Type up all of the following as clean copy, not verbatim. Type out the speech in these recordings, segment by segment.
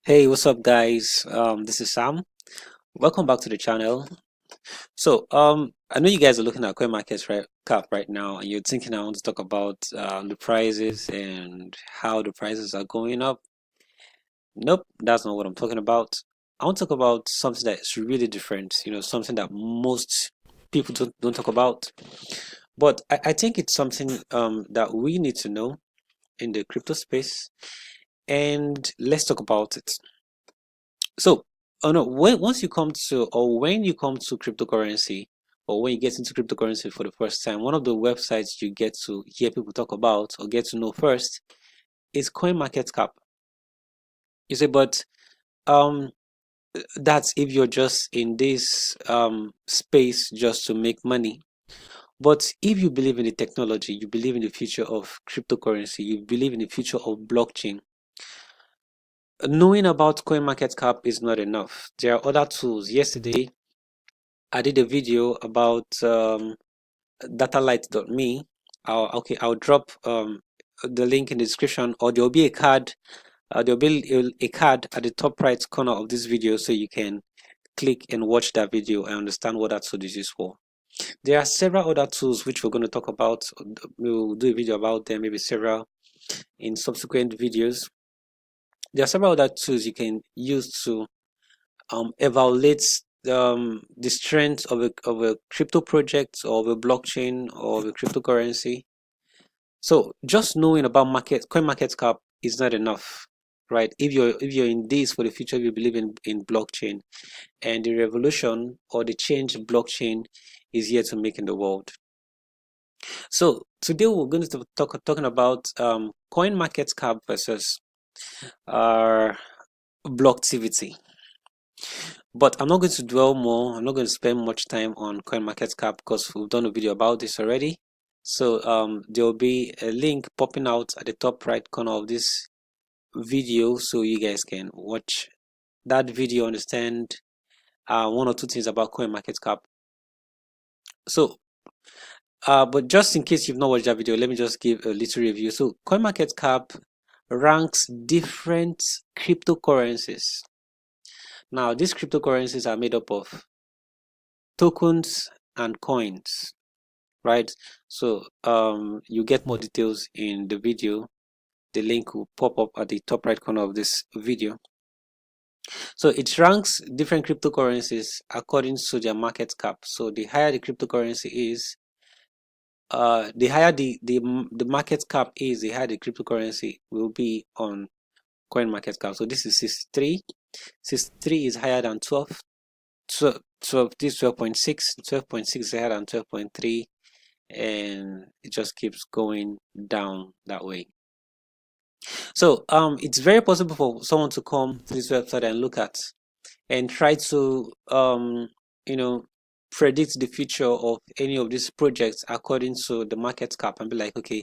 Hey, what's up, guys? This is Sam. Welcome back to the channel. I know you guys are looking at CoinMarketCap right now, and you're thinking I want to talk about the prices and how the prices are going up. Nope, that's not what I'm talking about. I want to talk about something that is really different. Something that most people don't talk about. But I think it's something that we need to know in the crypto space, and let's talk about it. So, oh no, once you come to, or when you come to cryptocurrency, or when you get into cryptocurrency for the first time, one of the websites you get to hear people talk about or get to know first is CoinMarketCap. You say, but um, that's if you're just in this space just to make money. But if you believe in the technology, you believe in the future of cryptocurrency, you believe in the future of blockchain, knowing about CoinMarketCap is not enough. There are other tools. Yesterday, I did a video about datalight.me. I'll drop the link in the description, or there'll be a card. There'll be a card at the top right corner of this video, so you can click and watch that video and understand what that tool is used for. There are several other tools which we're going to talk about. We'll do a video about them, maybe several in subsequent videos. There are several other tools you can use to evaluate the strength of a crypto project or of a blockchain or of a cryptocurrency. So just knowing about coin market cap is not enough, right? If you're in this for the future, if you believe in blockchain and the revolution or the change blockchain is here to make in the world. So today we're going to talking about coin market cap versus uh, blocktivity. But I'm not going to dwell more. I'm not going to spend much time on CoinMarketCap because we've done a video about this already. So there will be a link popping out at the top right corner of this video, so you guys can watch that video, understand one or two things about CoinMarketCap. So, but just in case you've not watched that video, let me just give a little review. So, CoinMarketCap ranks different cryptocurrencies. Now, these cryptocurrencies are made up of tokens and coins, right? So you get more details in the video. The link will pop up at the top right corner of this video. So it ranks different cryptocurrencies according to their market cap. So the higher the cryptocurrency is, the higher the market cap is, the higher the cryptocurrency will be on coin market cap. So this is 63. 63 is higher than 12. 12, this 12.6. 12.6 is higher than 12.3, and it just keeps going down that way. So it's very possible for someone to come to this website and look at and try to you know predict the future of any of these projects according to the market cap and be like, okay,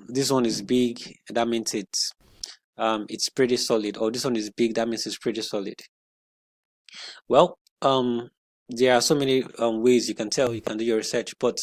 this one is big, that means it's pretty solid, or this one is big, that means it's pretty solid. Well, there are so many ways you can tell. You can do your research, but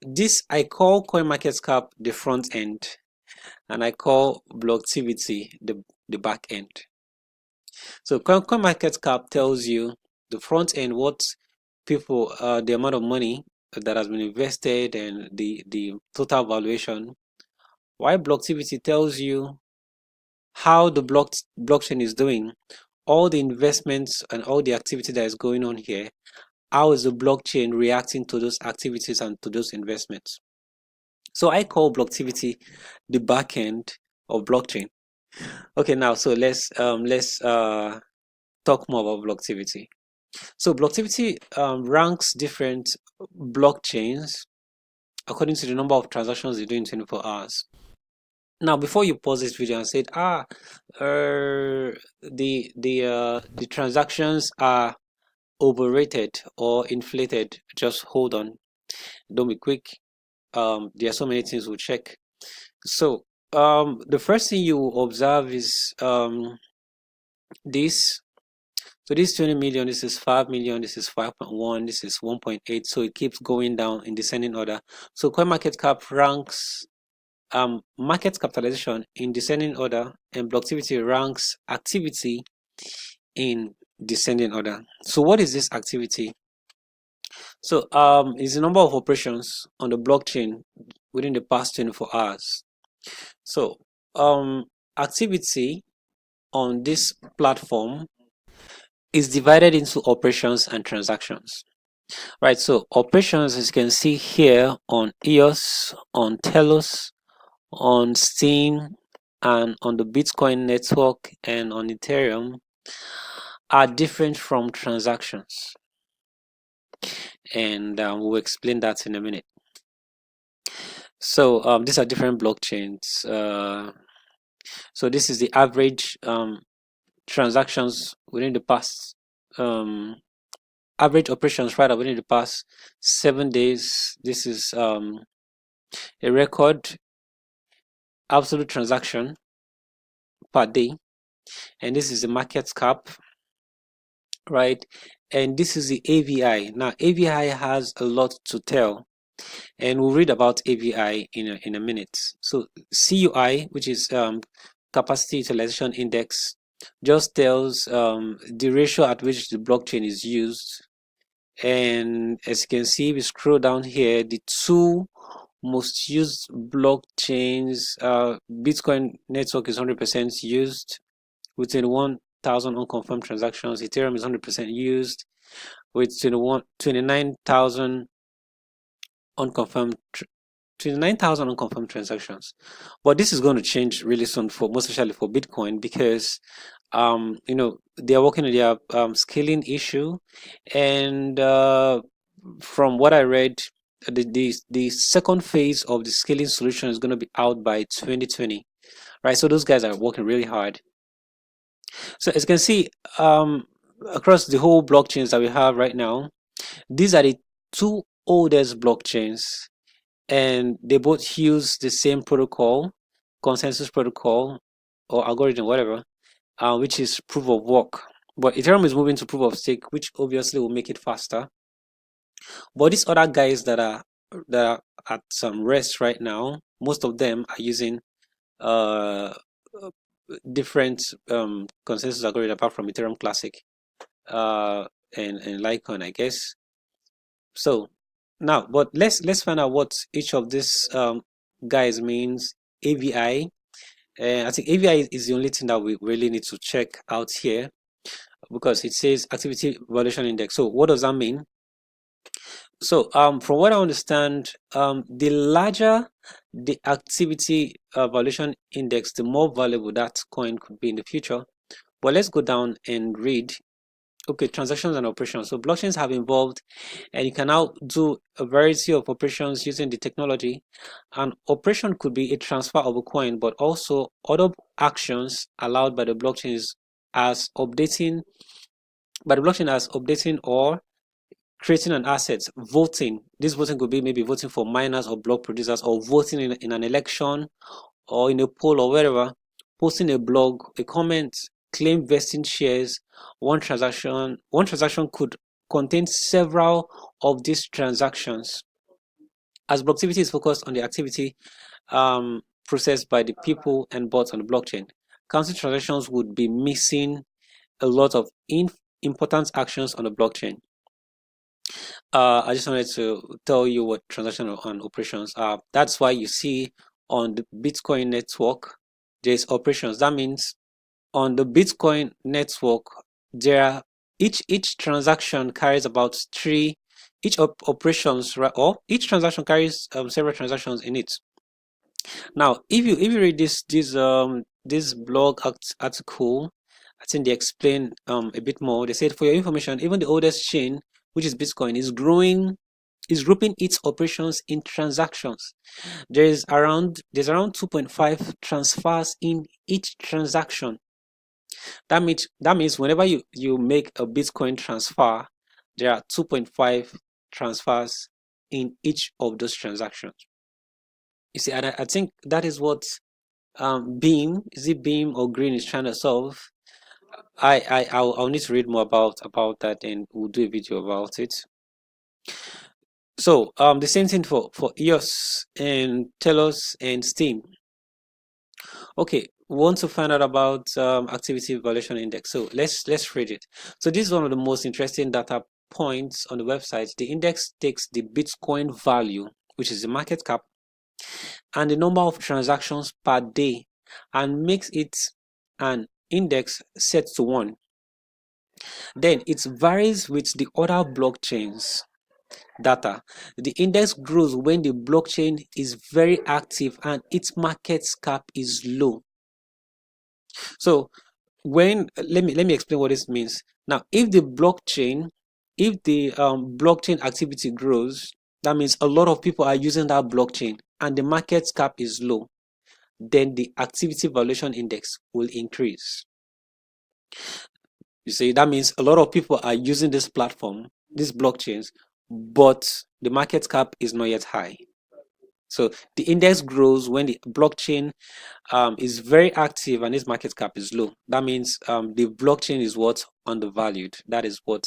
this I call CoinMarketCap the front end, and I call Blocktivity the back end. So CoinMarketCap tells you the front end, what people, the amount of money that has been invested and the total valuation. While Blocktivity tells you how the blockchain is doing, all the investments and all the activity that is going on here. How is the blockchain reacting to those activities and to those investments? So I call Blocktivity the back end of blockchain. Okay, now so let's talk more about Blocktivity. So Blocktivity ranks different blockchains according to the number of transactions they do in 24 hours. Now, before you pause this video and say, the transactions are overrated or inflated, just hold on, don't be quick. There are so many things we'll check. So the first thing you observe is this. So this 20 million, this is 5 million, this is 5.1, this is 1.8. So it keeps going down in descending order. So CoinMarketCap ranks market capitalization in descending order, and blocktivity ranks activity in descending order. So what is this activity? So it's the number of operations on the blockchain within the past 24 hours. So activity on this platform is divided into operations and transactions. Right, so operations, as you can see here on EOS, on Telos, on Steam, and on the Bitcoin network and on Ethereum, are different from transactions. And we'll explain that in a minute. So these are different blockchains. So this is the average transactions within the past, average operations rather within the past 7 days. This is a record absolute transaction per day, and this is the market cap, right? And this is the AVI. Now AVI has a lot to tell, and we'll read about AVI in a minute. So CUI, which is capacity utilization index, just tells the ratio at which the blockchain is used. And as you can see, we scroll down here, the two most used blockchains, Bitcoin network is 100% used with 21,000 unconfirmed transactions. Ethereum is 100% used with 29,000 unconfirmed 29,000 unconfirmed transactions. But this is going to change really soon, for most especially for Bitcoin, because you know, they are working on their scaling issue, and from what I read, the second phase of the scaling solution is going to be out by 2020, right? So those guys are working really hard. So as you can see, across the whole blockchains that we have right now, these are the two oldest blockchains, and they both use the same protocol, consensus protocol or algorithm, whatever, which is proof of work. But Ethereum is moving to proof of stake, which obviously will make it faster. But these other guys that are at some rest right now, most of them are using uh, different consensus algorithm apart from Ethereum Classic and Litecoin, I guess. So now, but let's find out what each of these guys means. AVI, I think AVI is the only thing that we really need to check out here, because it says activity valuation index. So what does that mean? So from what I understand, the larger the activity valuation index, the more valuable that coin could be in the future. But let's go down and read. Okay, transactions and operations. So blockchains have evolved, and you can now do a variety of operations using the technology. An operation could be a transfer of a coin, but also other actions allowed by the blockchains as updating or creating an asset. Voting, this voting could be maybe voting for miners or block producers, or voting in an election or in a poll or wherever, posting a blog, a comment, claim vesting shares. One transaction could contain several of these transactions. As blocktivity is focused on the activity processed by the people and bots on the blockchain, counting transactions would be missing a lot of important actions on the blockchain. I just wanted to tell you what transaction and operations are. That's why you see on the Bitcoin network there's operations. That means on the Bitcoin network, there are each transaction carries about three, each operations, or each transaction carries several transactions in it. Now, if you read this blog article, I think they explain a bit more. They said, for your information, even the oldest chain, which is Bitcoin, is grouping its operations in transactions. There's around 2.5 transfers in each transaction. That means whenever you make a Bitcoin transfer, there are 2.5 transfers in each of those transactions. You see, and I think that is what Beam, is it Beam or Green, is trying to solve. I'll need to read more about that, and we'll do a video about it. So the same thing for EOS and Telos and Steam. Okay, we want to find out about activity evaluation index. So let's read it. So this is one of the most interesting data points on the website. The index takes the Bitcoin value, which is the market cap, and the number of transactions per day, and makes it an index set to 1. Then it varies with the other blockchains data. The index grows when the blockchain is very active and its market cap is low. So when let me explain what this means. Now, if the blockchain activity grows, that means a lot of people are using that blockchain and the market cap is low, then the activity valuation index will increase. You see, that means a lot of people are using this platform, these blockchains, but the market cap is not yet high. So the index grows when the blockchain is very active and its market cap is low. That means the blockchain is what undervalued. That is what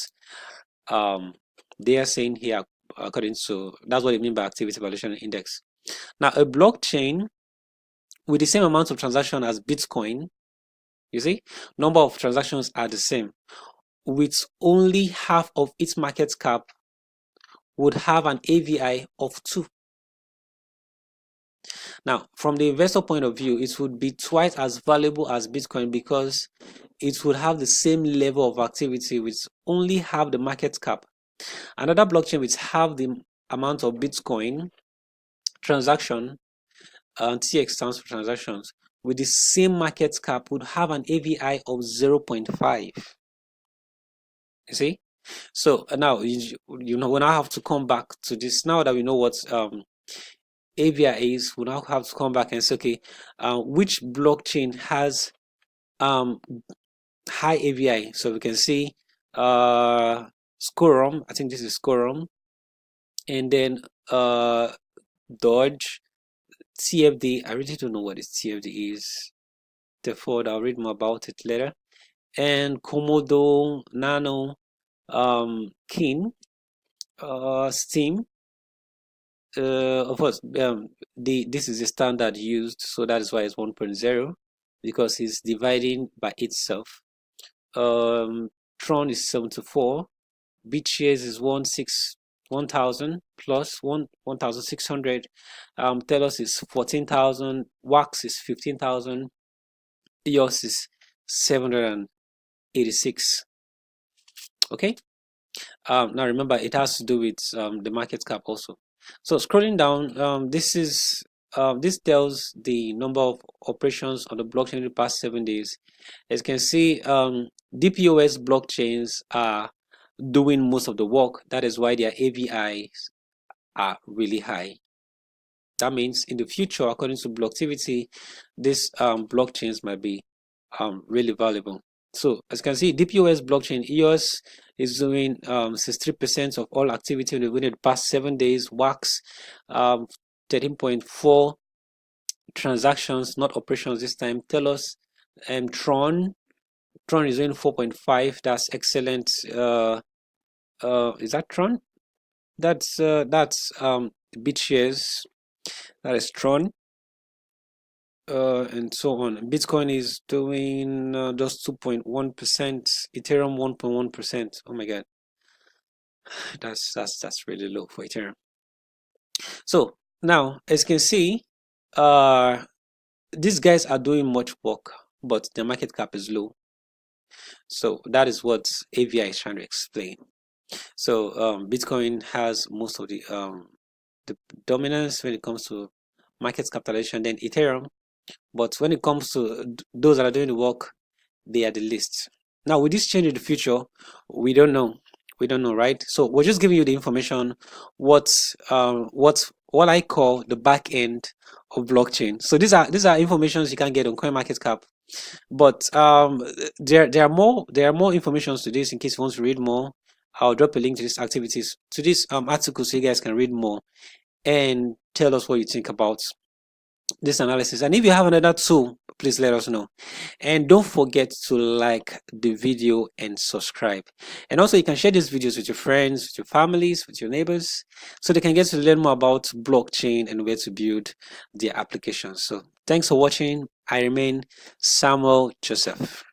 they are saying here, according to that's what they mean by activity valuation index. Now, a blockchain with the same amount of transaction as Bitcoin, you see, number of transactions are the same, with only half of its market cap would have an AVI of 2. Now, from the investor point of view, it would be twice as valuable as Bitcoin because it would have the same level of activity with only half the market cap. Another blockchain with half the amount of Bitcoin transaction, TX stands for transactions, with the same market cap would have an AVI of 0.5. You see? So now you know when I have to come back to this, now that we know what AVI is, we now have to come back and say, okay, which blockchain has high AVI? So we can see Scorum, I think this is Scorum, and then Dodge, TFD. I really don't know what this TFD is. Therefore, I'll read more about it later. And Komodo, Nano, Kin, Steam. Of course, this is the standard used, so that is why it's 1.0 because it's dividing by itself. Tron is 74, BitShares is 1000 plus 1600. Telos is 14,000, Wax is 15,000, EOS is 786. Okay. Now remember, it has to do with the market cap also. So scrolling down, this tells the number of operations on the blockchain in the past 7 days. As you can see, DPoS blockchains are doing most of the work. That is why their AVIs are really high. That means in the future, according to Blocktivity, these blockchains might be really valuable. So as you can see, DPoS blockchain EOS is doing 63% of all activity within the past 7 days. Wax 13.4 transactions, not operations this time. Telos and Tron is doing 4.5. That's excellent. Is that Tron? That's BitShares. That is Tron. And so on. Bitcoin is doing just 2.1%, Ethereum 1.1%. Oh my god, that's really low for Ethereum. So now, as you can see, these guys are doing much work, but the market cap is low. So that is what AVI is trying to explain. So Bitcoin has most of the dominance when it comes to market capitalization, then Ethereum. But when it comes to those that are doing the work, they are the least. Now, will this change in the future? We don't know. We don't know, right? So we're just giving you the information. What's what I call the back end of blockchain. So these are informations you can get on CoinMarketCap. But there are more informations to this in case you want to read more. I'll drop a link to these activities to this article so you guys can read more and tell us what you think about this analysis. And if you have another tool, please let us know. And don't forget to like the video and subscribe. And also you can share these videos with your friends, with your families, with your neighbors, so they can get to learn more about blockchain and where to build their applications. So thanks for watching. I remain Samuel Joseph.